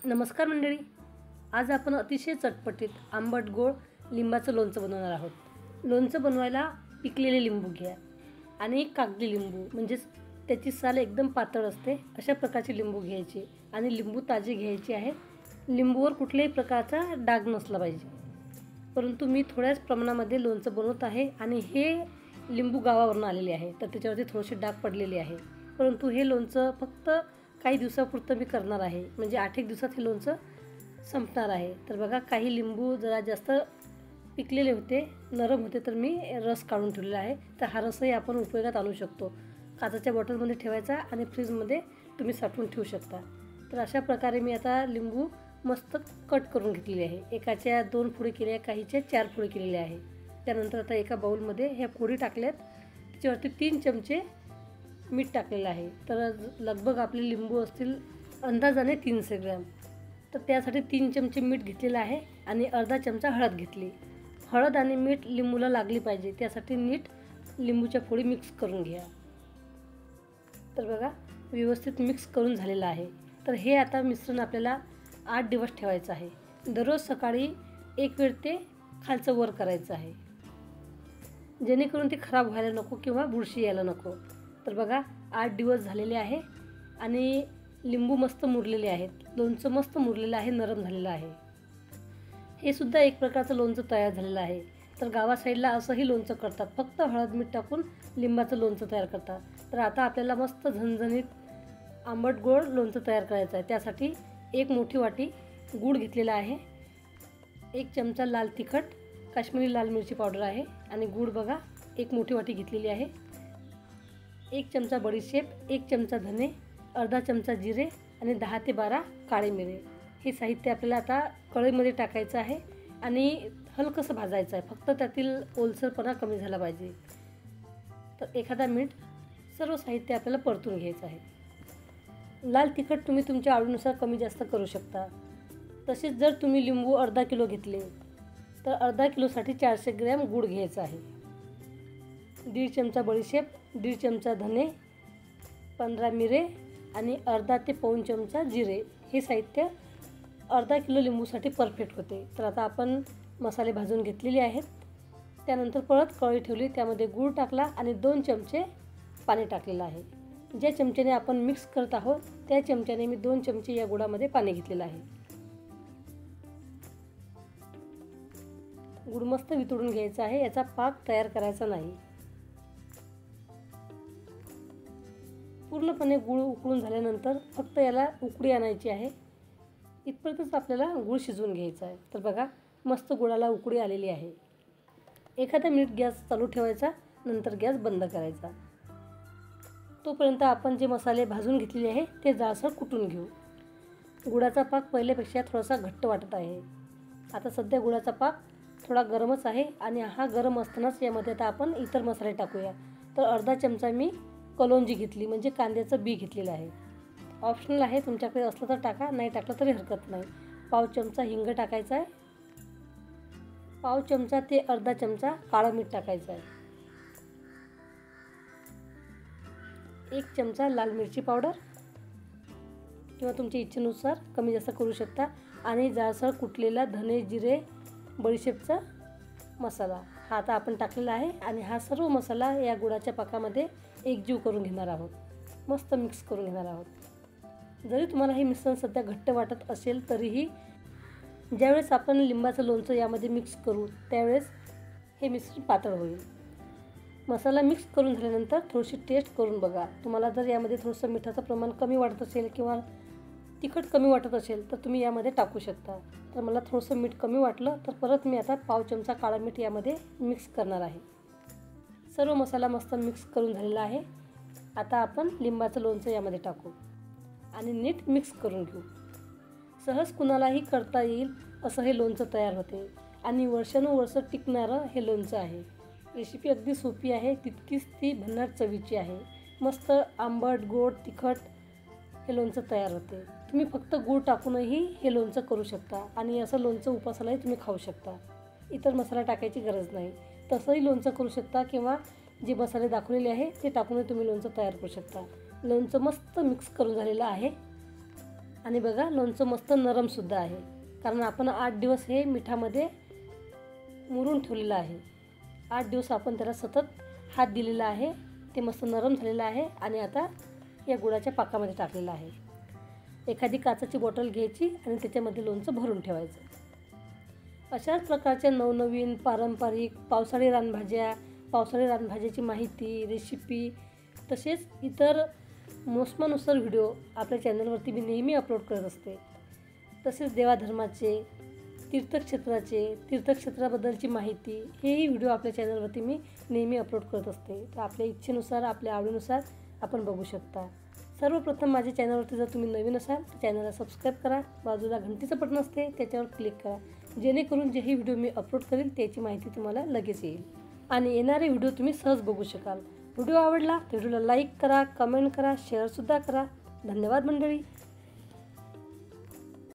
नमस्कार मंडळी. आज आपण अतिशय चटपटीत आंबट गोड लिंबाचं लोणचं बनवणार आहोत. लोणचं बनवायला पिकलेले लिंबू घ्या आणि कागदी लिंबू म्हणजेच त्याची साल एकदम पातळ असते अशा प्रकारचे लिंबू घ्यायचे आणि लिंबू ताजे घ्यायचे आहे. लिंबूवर कुठल्याही प्रकारचा डाग नसला पाहिजे. परंतु मी थोड्याच प्रमाणामध्ये लोणचं बनवत आहे आणि हे लिंबू गावावरून आलेले आहे तर त्याच्यावरती थोडेसे डाग पडलेले आहे. परंतु हे लोणचं फक्त काही दिवसापुरतं मी करणार आहे, म्हणजे 8-1 दिवसात हे लोणचं संपणार आहे. तर बघा, काही लिंबू जरा जास्त पिकलेले होते, नरम होते, तर मी रस काढून ठेवलेला आहे. तर हा रसही आपण उपयोगात आणू शकतो. काचेच्या बॉटलमध्ये ठेवायचा आणि फ्रीजमध्ये तुम्ही साठवून ठेवू शकता. तर अशा प्रकारे मी आता लिंबू मस्त कट करून घेतलेले आहे. एकाच्या 2 फोडी केल्या, काहीच्या 4 फोडी केलेल्या आहे. त्यानंतर आता एका बाउलमध्ये ह्या फोडी टाकल्यात, त्याच्यावरती 3 चमचे मीठ टाकलेलं आहे. तर लगभग आपले लिंबू असतील अंदाजाने 300 ग्रॅम. तर त्यासाठी 3 चमचे मीठ घेतलेलं आहे आणि अर्धा चमचा हळद घेतली. हळद आणि मीठ लिंबूला लागली पाहिजे, त्यासाठी नीट लिंबूच्या फोडी मिक्स करून घ्या. तर बघा, व्यवस्थित मिक्स करून झालेलं आहे. तर हे आता मिश्रण आपल्याला 8 दिवस ठेवायचं आहे. दररोज सकाळी एक वेळ ते खालचं वर करायचं आहे, जेणेकरून ते खराब व्हायला नको किंवा बुरशी यायला नको. तर बघा, 8 दिवस झालेले आहे आणि लिंबू मस्त मुरलेले आहेत. लोणचं मस्त मुरलेलं आहे, नरम झालेलं आहे. हे सुद्धा एक प्रकारचं लोणचं तयार झालेलं आहे. तर गावा साईडला असंही लोणचं करतात, फक्त हळद मीठ टाकून लिंबाचं लोणचं तयार करतात. तर आता आपल्याला मस्त झणझणीत आंबट गोड लोणचं तयार करायचं आहे. त्यासाठी 1 मोठी वाटी गूळ घेतलेला आहे, 1 चमचा लाल तिखट, काश्मीरी लाल मिरची पावडर आहे आणि गूळ बघा 1 मोठी वाटी घेतलेली आहे, 1 चमचा बडीशेप, 1 चमचा धने, अर्धा चमचा जिरे आणि 10 ते 12 काळे मिरे. हे साहित्य आपल्याला आता कढईमध्ये टाकायचं आहे आणि हलकंसं भाजायचं आहे. फक्त त्यातील ओलसरपणा कमी झाला पाहिजे. तर एखादा मिनिट सर्व साहित्य आपल्याला परतून घ्यायचं आहे. लाल तिखट तुम्ही तुमच्या आवडीनुसार कमी जास्त करू शकता. तसेच जर तुम्ही लिंबू अर्धा किलो घेतले तर अर्धा किलोसाठी 400 ग्रॅम गूळ घ्यायचा आहे, 1.5 चमचा बडीशेप, 1.5 चमचा धने, 15 मिरे आणि अर्धा ते पाऊण चमचा जिरे. हे साहित्य अर्धा किलो लिंबूसाठी परफेक्ट होते. तर आता आपण मसाले भाजून घेतलेले आहेत. त्यानंतर परत कढई ठेवली, त्यामध्ये गूळ टाकला आणि 2 चमचे पाणी टाकलेलं आहे. ज्या चमच्याने आपण मिक्स करत आहोत त्या चमच्याने मी 2 चमचे या गुळामध्ये पाणी घेतलेलं आहे. गूळ मस्त वितळून घ्यायचा आहे, याचा पाक तयार करायचा नाही. पूर्णपणे गूळ उकळून झाल्यानंतर फक्त याला उकळी आणायची आहे. इथपर्यंतच आपल्याला गूळ शिजवून घ्यायचा आहे. तर बघा, मस्त गुळाला उकळी आलेली आहे. एखादा मिनिट गॅस चालू ठेवायचा, नंतर गॅस बंद करायचा. तोपर्यंत आपण जे मसाले भाजून घेतलेले आहे ते जाळसर कुटून घेऊ. गुळाचा पाक पहिल्यापेक्षा थोडासा घट्ट वाटत आहे. आता सध्या गुळाचा पाक थोडा गरमच आहे आणि हा गरम असतानाच यामध्ये आता आपण इतर मसाले टाकूया. तर अर्धा चमचा मी कलोंजी घेतली, म्हणजे कांद्याचं बी घेतलेलं आहे. ऑप्शनल आहे, तुमच्याकडे असलं तर टाका, नाही टाकलं तरी हरकत नाही. पाव चमचा हिंग टाकायचा आहे, पाव चमचा ते अर्धा चमचा काळं मीठ टाकायचं आहे, 1 चमचा लाल मिरची पावडर किंवा तुमच्या इच्छेनुसार कमी जास्त करू शकता आणि जाळसर कुटलेला धने, जिरे, बडीशेपचा मसाला हा आता आपण टाकलेला आहे आणि हा सर्व मसाला या गुळाच्या पाकामध्ये एकजीव करून घेणार आहोत. मस्त मिक्स करून घेणार आहोत. जरी तुम्हाला हे मिश्रण सध्या घट्ट वाटत असेल तरीही ज्यावेळेस आपण लिंबाचं लोणचं यामध्ये मिक्स करू त्यावेळेस हे मिश्रण पातळ होईल. मसाला मिक्स करून झाल्यानंतर थोडीशी टेस्ट करून बघा. तुम्हाला जर यामध्ये थोडंसं मिठाचं प्रमाण कमी वाटत असेल किंवा तिखट कमी वाटत असेल तर तुम्ही यामध्ये टाकू शकता. तर मला थोडंसं मीठ कमी वाटलं तर परत मी आता पाव चमचा काळं मीठ यामध्ये मिक्स करणार आहे. सर्व मसाला मस्त मिक्स करून झालेला आहे. आता आपण लिंबाचं लोणचं यामध्ये टाकू आणि नीट मिक्स करून घेऊ. सहज कुणालाही करता येईल असं हे लोणचं तयार होते आणि वर्षानुवर्ष टिकणारं हे लोणचं आहे. रेसिपी अगदी सोपी आहे, तितकीच ती भन्नाट चवीची आहे. मस्त आंबट गोड तिखट हे लोणचं तयार होते. तुम्ही फक्त गूळ टाकूनही हे लोणचं करू शकता आणि असं लोणचं उपासालाही तुम्ही खाऊ शकता. इतर मसाला टाकायची गरज नाही. तसंही लोणचं करू शकता किंवा जे मसाले दाखवलेले आहे ते टाकूनही तुम्ही लोणचं तयार करू शकता. लोणचं मस्त मिक्स करून झालेलं आहे. आणि बघा लोणचं मस्त नरमसुद्धा आहे, कारण आपण 8 दिवस हे मिठामध्ये मुरून ठेवलेलं आहे. 8 दिवस आपण त्याला सतत हात दिलेला आहे. ते मस्त नरम झालेलं आहे आणि आता या गुळाच्या पाकामध्ये टाकलेलं आहे. एखादी काचेची बॉटल घ्यायची आणि त्याच्यामध्ये लोणचं भरून ठेवायचं. अशाच प्रकारच्या नवनवीन पारंपरिक पावसाळी रानभाज्या, पावसाळी रानभाज्याची माहिती, रेसिपी तसेच इतर मोसमानुसार व्हिडिओ आपल्या चॅनलवरती मी नेहमी अपलोड करत असते. तसेच देवाधर्माचे, तीर्थक्षेत्राबद्दलची माहिती हेही व्हिडिओ आपल्या चॅनलवरती मी नेहमी अपलोड करत असते. तर आपल्या इच्छेनुसार, आपल्या आवडीनुसार आपण बघू शकता. सर्वप्रथम माझ्या चॅनलवरती जर तुम्ही नवीन असाल तर चॅनलला सबस्क्राईब करा. बाजूला घंटीचं बटन असते त्याच्यावर क्लिक करा, जेणेकरून जेही व्हिडिओ मी अपलोड करेल त्याची माहिती तुम्हाला लगेच येईल आणि येणारे व्हिडिओ तुम्ही सहज बघू शकाल. व्हिडिओ आवडला तर व्हिडिओला लाईक करा, कमेंट करा, शेअरसुद्धा करा. धन्यवाद मंडळी.